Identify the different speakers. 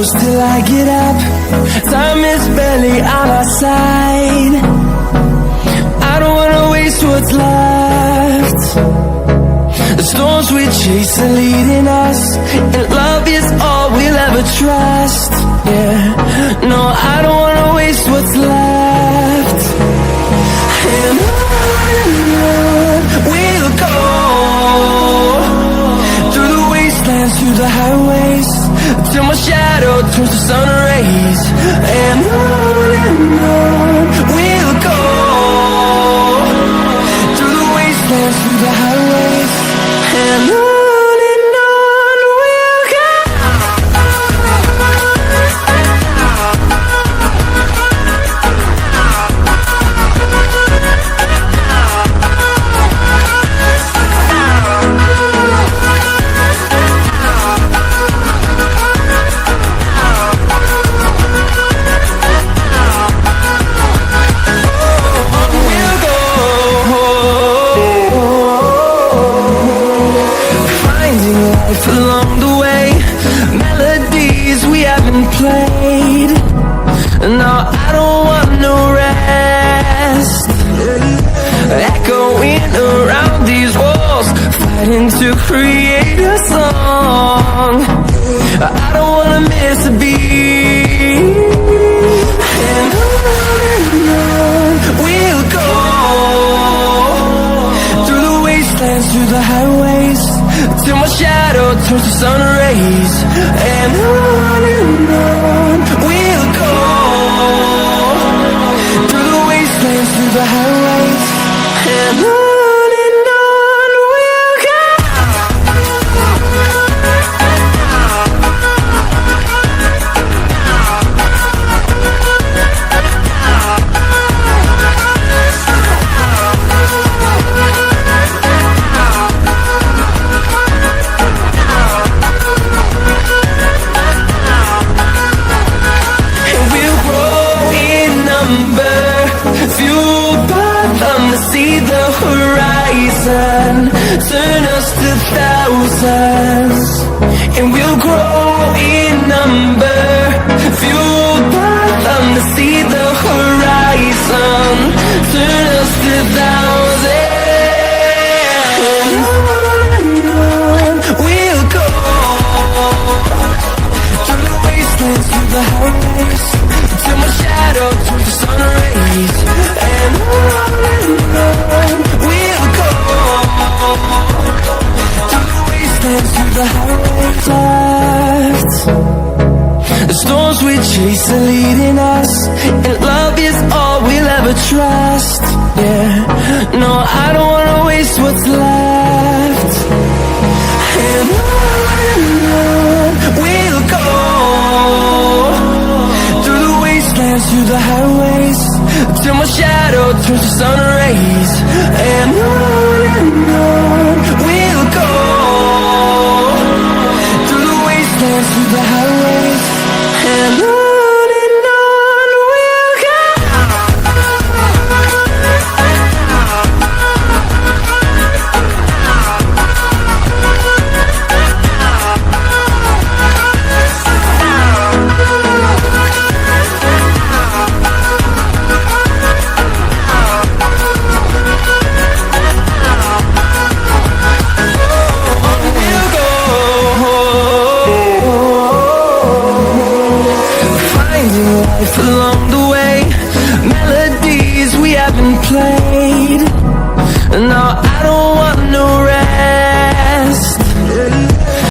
Speaker 1: close till I get up. Time is barely on our side. I don't wanna waste what's left. The storms we chase are leading us, and love is all we'll ever trust. Yeah, no, I don't wanna waste what's left. And on we'll go, through the wastelands, through the highways, till my shadow turns to sun rays. And on we'll go, through the wastelands, through the highways, and on we'll go. Along the way, melodies we haven't played. No, I don't want no rest. Echoing around these walls, fighting to create a song. I don't wanna miss a beat. And on we'll go, through the wastelands, through the highways, till my shadow turns to sun rays. And on we'll go, through the wastelands, through the highways, and on we'll go. Fueled by them to see the horizon, turn us to thousands, and we'll grow in number. Fueled by them to see the horizon, turn us to thousands, and on we'll go, through the wastelands, through the highways, till my shadow turns to sun rays. And on we'll go, through the wastelands, through the highways. Left, the storms we chase are leading us, and love is all we'll ever trust. Yeah, no, I don't wanna waste what's left. And on we'll go, through the highways, till my shadow turns to sun rays. And on we'll go, through the wastelands, through the highways, and on.